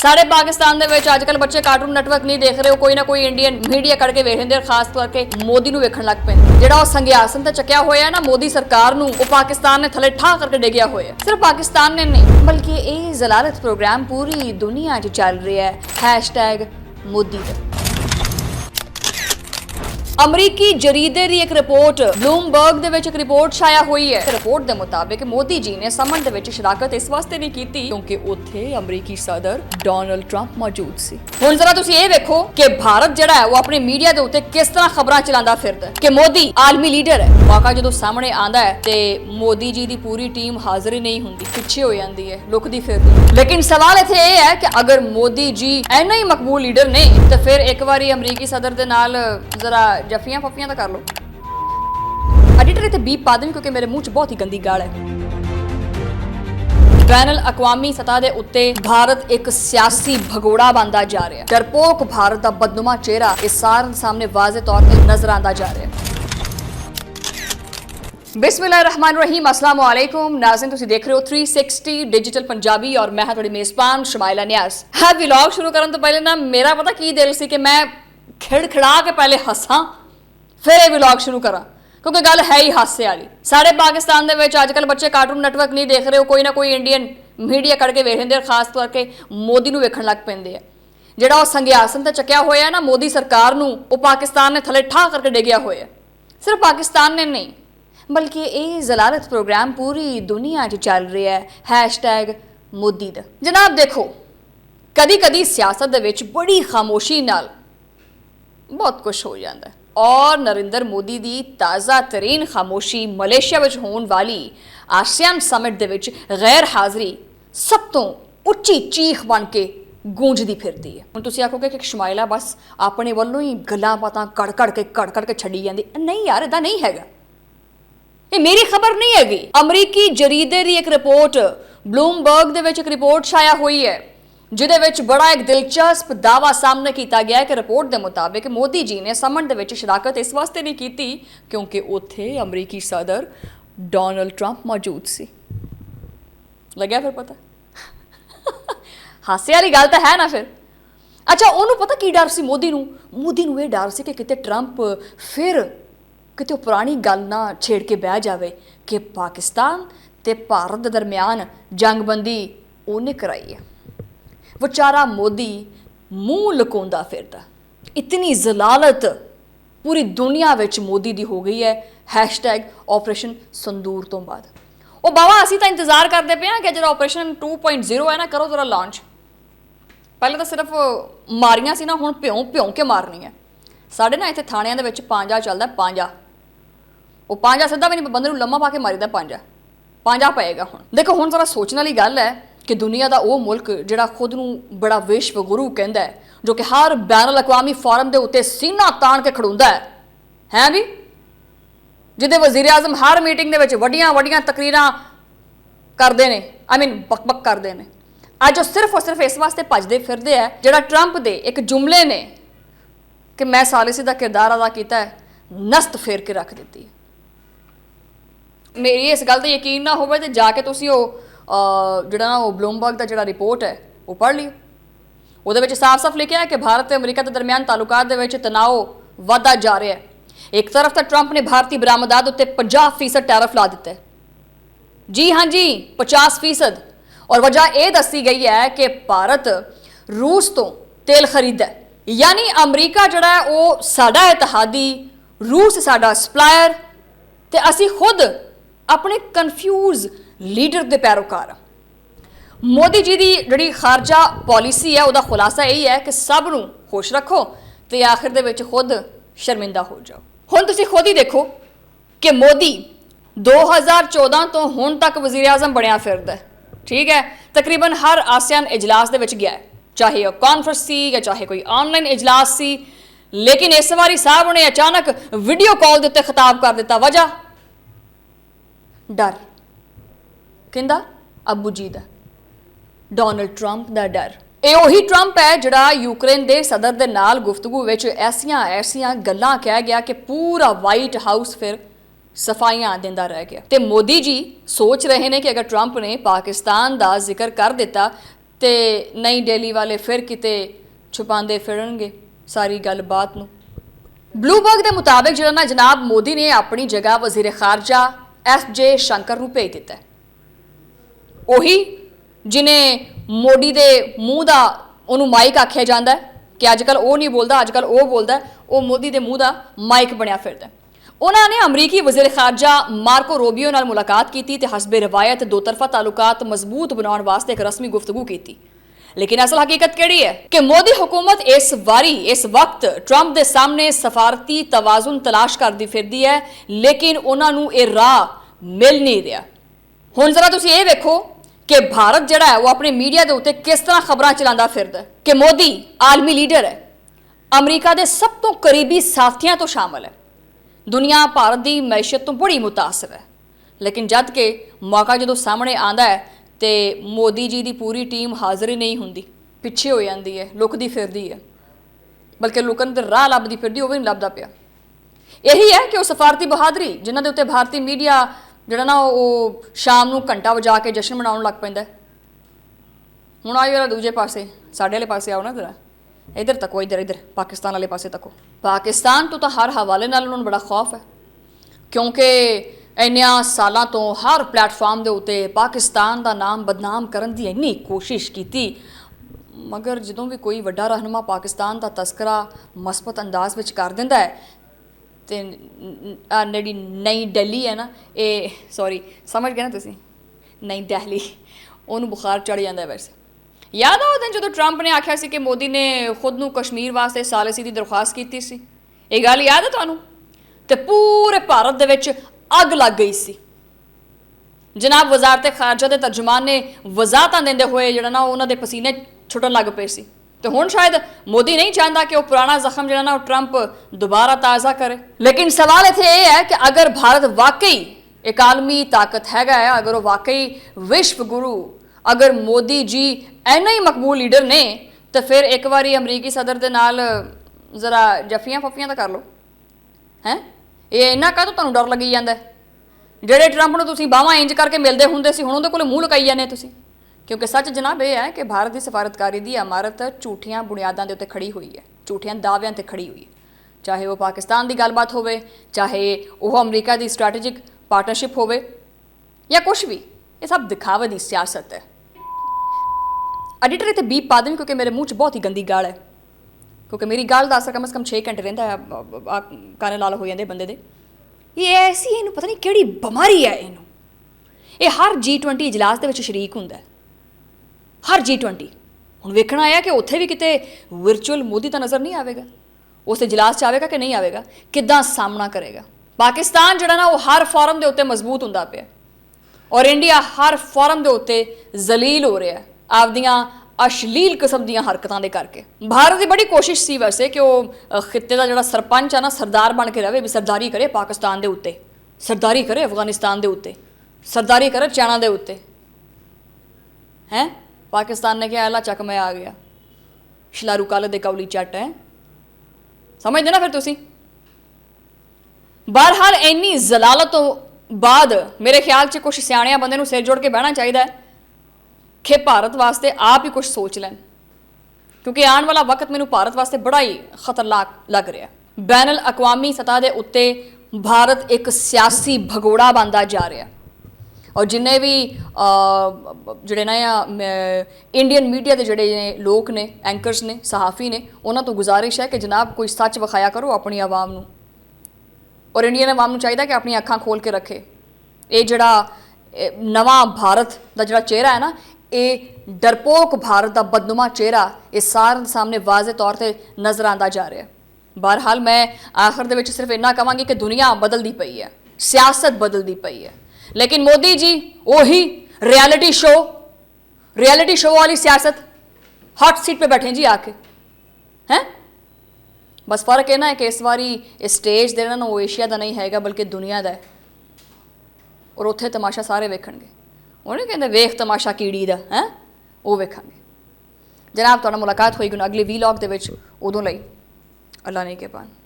साढ़े पाकिस्तान ਦੇ ਵਿੱਚ ਅੱਜਕੱਲ ਬੱਚੇ ਕਾਰਟੂਨ ਨੈਟਵਰਕ ਨਹੀਂ ਦੇਖ ਰਹੇ ਹੋ, ਕੋਈ ਨਾ ਕੋਈ ਇੰਡੀਅਨ ਮੀਡੀਆ ਕੱਢ ਕੇ ਵੇਖ ਲੈਂਦੇ, ਖਾਸ ਕਰਕੇ ਮੋਦੀ ਨੂੰ ਵੇਖਣ ਲੱਗ ਪੈਂਦੇ। ਜਿਹੜਾ ਉਹ ਸੰਗਿਆਸਨ ਤੇ ਚੱਕਿਆ ਹੋਇਆ ਨਾ ਮੋਦੀ ਸਰਕਾਰ ਨੂੰ, ਉਹ ਪਾਕਿਸਤਾਨ ਨੇ ਥੱਲੇ ਠਾ ਕਰਕੇ ਡਿੱਗਿਆ ਹੋਇਆ। ਸਿਰਫ ਪਾਕਿਸਤਾਨ ਨੇ ਨਹੀਂ ਬਲਕਿ ਇਹ ਜ਼ਲਾਲਤ ਪ੍ਰੋਗਰਾਮ ਪੂਰੀ ਦੁਨੀਆ 'ਚ ਚੱਲ ਰਿਹਾ ਹੈ #ਮੋਦੀ ਦਾ। अमरीकी जरीदे की एक रिपोर्ट ब्लूमबर्ग दे विच एक रिपोर्ट छाया हुई है। रिपोर्ट के मुताबिक मोदी जी ने समन दे विच शराकत इस वास्ते नहीं की क्योंकि उत्थे अमरीकी सदर डोनाल्ड ट्रंप मौजूद सी। हुण जरा तुसीं ये देखो कि भारत जिहड़ा है वो अपने मीडिया दे उत्ते किस तरह खबरां चलांदा फिरदा है कि मोदी आलमी लीडर है। वाका जदों सामने आंदा है ते मोदी जी दी पूरी टीम हाजिर ही नहीं हुंदी, पिछे हो जांदी है, लुकदी फिरदी। लेकिन सवाल इत्थे ये है कि अगर मोदी जी इन्ना ही मकबूल लीडर ने तो फिर एक बारी अमरीकी सदर दे नाल जरा जफियां फफियां तो कर लो। एडिटर इत्थे बीप पा दें क्योंकि मेरे मुंह च बहुत ही गंदी गाल है। बैनल अकवामी सतह के उत्ते भारत एक सियासी भगोड़ा बनता जा रहा है। डरपोक भारत का बदनुमा चेहरा इस सारे सामने वाज़े तौर पर नजर आता जा रहा है। बिस्मिल्लाहिर्रहमानिर्रहीम, अस्सलाम वालेकुम नाज़रीन, तुसीं देख रहे हो 360 डिजिटल पंजाबी और मैं थोड़ी मेज़बान शमाइला न्याज़। है व्लॉग शुरू करने तो पहले ना मेरा पता की दिल सी कि मैं खिड़खिड़ा के पहले हसा फिर ये व्लॉग शुरू करा क्योंकि गल है ही हासे वाली। साढ़े पाकिस्तान दे विच अजकल बच्चे कार्टून नेटवर्क नहीं देख रहे हो, कोई ना कोई इंडियन मीडिया कढ़ के वेख लेंदे, खास तौर के मोदी नूं वेखण लग पैंदे आ। जिहड़ा वो संगियासन ते चक्या होया ना मोदी सरकार नूं, वो पाकिस्तान ने थले ठा करके डिग्या होया। सिर्फ पाकिस्तान ने नहीं बल्कि ये जलालत प्रोग्राम पूरी दुनिया 'च चल रहा है #मोदी दा। जनाब देखो, कदी कदी सियासत दे विच बड़ी खामोशी नाल बहुत कुछ हो जाता है और नरेंद्र मोदी की ताज़ा तरीन खामोशी मलेशिया में होने वाली आसियान समिट दे विच गैर हाज़री सब तो उच्ची चीख बन के गूंजदी फिरती है। हुण तुसीं आखोगे कि शमाइला बस अपने वालों ही गल्लां बातां कड़ के छड्डी जांदी। नहीं यार, इदां नहीं हैगा, ये मेरी खबर नहीं हैगी। अमरीकी जरीदे की एक रिपोर्ट ब्लूमबर्ग दे विच एक रिपोर्ट छाया हुई है जिहदे विच बड़ा एक दिलचस्प दावा सामने किया गया है कि रिपोर्ट के मुताबिक मोदी जी ने समन दे विच शराकत इस वास्ते नहीं की क्योंकि उत्थे अमरीकी सदर डोनाल्ड ट्रंप मौजूद सी। लग्या फिर पता हासे वाली गल तो है ना। फिर अच्छा, उन्होंने पता की डर सी मोदी नूं ये डर सी कि किते ट्रंप फिर किते पुरानी गल ना छेड़ के बह जाए कि पाकिस्तान ते भारत के दरम्यान जंगबंदी उन्हें कराई है। विचारा मोदी मूँह लुकाउंदा फिरदा। इतनी जलालत पूरी दुनिया विच मोदी दी हो गई है #ऑपरेशन संदूर तो बाद। वो बाबा असीं तां इंतजार करते पे कि जो ऑपरेशन 2.0 है ना, करो जरा लॉन्च। पहले तो सिर्फ मारियां सी ना, हुण भ्यों के मारनी है। साढ़े ना इत्थे थाणियां दे विच पांजा चलदा, पांजा। वो पांजा सिद्धा भी नहीं, बंदे नूं लम्मा पा के मारीदा पांजा पएगा। हुण देखो, हुण जरा सोचने वाली गल है कि दुनिया का वो मुल्क जिहड़ा खुद नूं बड़ा विश्व गुरु कहंदा है, जो कि हर बैनुल अकवामी फोरम के उत्ते सीना ताण के खड़ोंदा है भी, जिहदे वज़ीर आज़म हर मीटिंग दे विच वड्डियां तकरीरां करदे ने, बक करदे ने। अज सिर्फ और सिर्फ इस वास्ते भजदे फिरदे है जिहड़ा ट्रंप दे एक जुमले ने कि मैं सालिसी का किरदार अदा किया है, नस्त फेर के रख दी है। मेरी इस गल ते यकीन ना होवे ते जाके तुसीं जिहड़ा ना वो ब्लूमबर्ग का जिहड़ा रिपोर्ट है वो पढ़ लियो। उहदे विच साफ लिखा है कि भारत ते अमरीका के दरम्यान तालुकात दे विच तनाव वधदा जा रहा है। एक तरफ तो ट्रंप ने भारतीय बरामदात उत्ते 50% टैरिफ ला दिता है। जी हाँ जी, 50%। और वजह यह दसी गई है कि भारत रूस तो तेल खरीदा है, यानी अमरीका जिहड़ा है वो साडा इतिहादी, रूस साडा सप्लायर, ते असी खुद अपने कन्फ्यूज लीडर के पैरोकार। मोदी जी की जी खारजा पॉलिसी है उसका खुलासा यही है कि सब नूं खुश रखो तो आखिर दे विच खुद शर्मिंदा हो जाओ। हुण तुसीं खुद ही देखो कि मोदी 2014 तो हुण तक वज़ीर आज़म बनिया फिरदा है। ठीक है, तकरीबन हर आसियान इजलास दे विच गया है, चाहे वह कॉन्फ्रेंस सी या चाहे कोई ऑनलाइन इजलास सी। लेकिन इस बारी साहब ने अचानक वीडियो कॉल के उत्ते खिताब कर दिता। वजह डर, किंदा अबू जी दा, डोनाल्ड ट्रंप दा डर। ये वही ट्रंप है जिहड़ा यूक्रेन के सदर दे नाल गुफ्तगू विच ऐसियां गल्लां कह गया कि पूरा वाइट हाउस फिर सफाइयां दिंदा रह गया। ते मोदी जी सोच रहे हैं कि अगर ट्रंप ने पाकिस्तान का जिक्र कर दिता ਤੇ ਨਈ ਦਿੱਲੀ ਵਾਲੇ ਫਿਰ ਕਿਤੇ ਛੁਪਾਉਂਦੇ ਫਿਰਨਗੇ ਸਾਰੀ ਗੱਲਬਾਤ ਨੂੰ। ਬਲੂਬਰਗ ਦੇ ਮੁਤਾਬਿਕ ਜਿਹੜਾ ਨਾ ਜਨਾਬ ਮੋਦੀ ਨੇ ਆਪਣੀ ਜਗ੍ਹਾ ਵਜ਼ੀਰ ਖਾਰਜਾ ਐਸ.ਜੇ. ਸ਼ੰਕਰ ਨੂੰ ਭੇਜ ਦਿੱਤਾ। ਉਹੀ ਜਿਨੇ ਮੋਦੀ ਦੇ ਮੂੰਹ ਦਾ ਉਹਨੂੰ ਮਾਈਕ ਆਖਿਆ ਜਾਂਦਾ ਕਿ ਅੱਜ ਕੱਲ੍ਹ ਉਹ ਨਹੀਂ ਬੋਲਦਾ, ਅੱਜ ਕੱਲ੍ਹ ਉਹ ਬੋਲਦਾ, ਉਹ ਮੋਦੀ ਦੇ ਮੂੰਹ ਦਾ ਮਾਈਕ ਬਣਿਆ ਫਿਰਦਾ। ਉਹਨਾਂ ਨੇ ਅਮਰੀਕੀ ਵਜ਼ੀਰ ਖਾਰਜਾ ਮਾਰਕੋ ਰੂਬੀਓ ਨਾਲ ਮੁਲਾਕਾਤ ਕੀਤੀ ਤੇ ਹਸਬੇ ਰਵਾਇਤ ਦੋ ਤਰਫਾ ਤਾਲੁਕਾਤ ਮਜ਼ਬੂਤ ਬਣਾਉਣ ਵਾਸਤੇ ਇੱਕ ਰਸਮੀ ਗੁਫ਼ਤਗੂ ਕੀਤੀ। लेकिन असल हकीकत केड़ी है कि मोदी हुकूमत इस वक्त ट्रंप के सामने सफारती तवाजुन तलाश करती फिरदी है, लेकिन उन्होंने ये राह मिल नहीं रहा। हुण जरा तुसीं ये वेखो कि भारत जिहड़ा है वो अपने मीडिया के उत्ते किस तरह खबरां चलांदा फिरदा है कि मोदी आलमी लीडर है, अमरीका के सब तो करीबी साथियों तो शामिल है, दुनिया भारत की मैशत तो बड़ी मुतासर है। लेकिन जद के मौका जो सामने आता है तो मोदी जी की पूरी टीम हाज़र ही नहीं होंदी, पिछे हो जाती है, लुकदी फिरदी है, बल्कि लुकन तो राह लभदी फिरदी वो भी नहीं लभदा पिया। यही है कि वो सफारती बहादरी जिन्हों के उत्ते भारतीय मीडिया जिहड़ा ना वो शाम को घंटा वजा के जश्न मनाउण लग पैंदा। हुण आओ जरा दूजे पासे साडे वाले पासे आओ ना, जरा इधर तको, इधर पाकिस्तान वाले पासे तको। पाकिस्तान तो हर हवाले नाल उन्होंने बड़ा खौफ है, क्योंकि इन्नियां सालां तो हर प्लेटफॉर्म के उत्ते पाकिस्तान का नाम बदनाम करने की इन्नी कोशिश की, मगर जदों भी कोई वड्डा रहनुमा पाकिस्तान का तस्करा मस्बत अंदाज में कर दिंदा है तो जी नई दिल्ली है ना, ये सॉरी समझ गए ना तुसीं, नई दिल्ली उन्होंने बुखार चढ़ जाता है। वैसे याद आ उस दिन जो ट्रंप ने आख्या सी कि मोदी ने खुद नूं कश्मीर वास्ते सालिसी की दरख्वास्त की सी, ये गल याद है तुहानूं? ते पूरे भारत दे विच अग लग गई सी। जनाब वजारत खारजा के तर्जुमान ने वजाहतां देंदे होए जिहड़ा ना उन्हां दे पसीने छुटन लग पे सी। तो हुण शायद मोदी नहीं चाहता कि वह पुराना जख्म जिहड़ा ना ट्रंप दोबारा ताज़ा करे। लेकिन सवाल इत्थे यह है कि अगर भारत वाकई एक आलमी ताकत हैगा है, अगर वो वाकई विश्व गुरु, अगर मोदी जी इन्ने ही मकबूल लीडर ने, तो फिर एक बारी अमरीकी सदर दे नाल जरा जफियां फफियां तो कर लो हैं। ये इन्ना काहतों तुहानूं डर लगी जांदा है? ਜਿਹੜੇ ट्रंप ਨੂੰ ਤੁਸੀਂ ਬਾਹਾਂ ਇੰਜ ਕਰਕੇ ਮਿਲਦੇ ਹੁੰਦੇ ਸੀ, ਹੁਣ ਉਹਦੇ ਕੋਲ ਮੂੰਹ ਲੁਕਾਈ ਜਾਂਦੇ ਤੁਸੀਂ। क्योंकि सच जनाब यह है कि भारत की सफारतकारी की इमारत झूठियां बुनियादों के उत्ते खड़ी हुई है, झूठियां दावियां ते खड़ी हुई है। चाहे वो पाकिस्तान की गलबात होवे, चाहे वह अमरीका की स्ट्रैटेजिक पार्टनरशिप होवे, या कुछ भी, ये सब दिखावे की सियासत है। एडिटर इतने बीप पा दें क्योंकि मेरे मूँह च बहुत ही गंदी गाल है, क्योंकि मेरी गाल का असर कम से कम 6 घंटे रहिंदा है, काने लाल हो जाते बंदे दे। ये ऐसी इनू पता नहीं किहड़ी बीमारी है, इनू ये हर G20 इजलास दे विच शरीक हुंदा है, हर G20। हुण वेखना आया कि उत्थे भी किते वर्चुअल मोदी तो नज़र नहीं आएगा, उस इजलास च आएगा कि नहीं आएगा, किद्दां सामना करेगा। पाकिस्तान जिहड़ा ना वो हर फोरम के उत्ते मजबूत हुंदा पिया, और इंडिया हर फोरम के उत्ते जलील हो रहा है आपदियां अश्लील किस्म दी हरकतां दे करके। भारत की बड़ी कोशिश सी वैसे कि वो खिते का जिहड़ा सरपंच है ना, सरदार बन के रहे, भी सरदारी करे पाकिस्तान के उत्ते, सरदारी करे अफगानिस्तान के उत्ते, सरदारी करे चाइना के उत्ते। हैं पाकिस्तान ने कहा अला चक मैं आ गया, शलारू कल दे कौली चट है, समझदे ना फिर तुसी। बहरहाल इन्नी जलालत तो बाद मेरे ख्याल च कुछ सियाणिया बंदे नूं सिर जोड़ के बहना चाहिए कि भारत वास्ते आप ही कुछ सोच लैन, क्योंकि आने वाला वक्त मैनू भारत वास्ते बड़ा ही खतरनाक लग रहा है। बैनल अकवामी सतह के उत्ते भारत एक सियासी भगोड़ा बनता जा रहा है, और जिन्हें भी जोड़े ना इंडियन मीडिया के जोड़े लोग ने, एंकरस ने, सहाफ़ी ने, उन्होंने तो गुजारिश है कि जनाब कोई सच विखाया करो अपनी आवाम नूं, और इंडियन आवाम नूं चाहिए कि अपनी अखां खोल के रखे। ये जोड़ा नवा भारत का जोड़ा चेहरा है ना, ये डरपोक भारत का बदनुमा चेहरा ये सारे सामने वाजे तौर पर नज़र आता जा रहा है। बहरहाल मैं आखिर दे विच सिर्फ इन्ना कहांगी कि दुनिया बदलती पई है, सियासत बदलती पई है, लेकिन मोदी जी वही रियलिटी शो वाली सियासत, हॉट सीट पे बैठे जी आके हैं। बस फर्क है ना कि इस बारी स्टेज देना ना वो एशिया का नहीं है बल्कि दुनिया का है, और उत्थे तमाशा सारे वेखणगे। वो नहीं कहते वेख तमाशा कीड़ी का है, वो वेखांगे। जनाब तुहाडे नाल मुलाकात होएगी अगले वीलॉग दे विच, उदों लई अल्लाह ने के पान।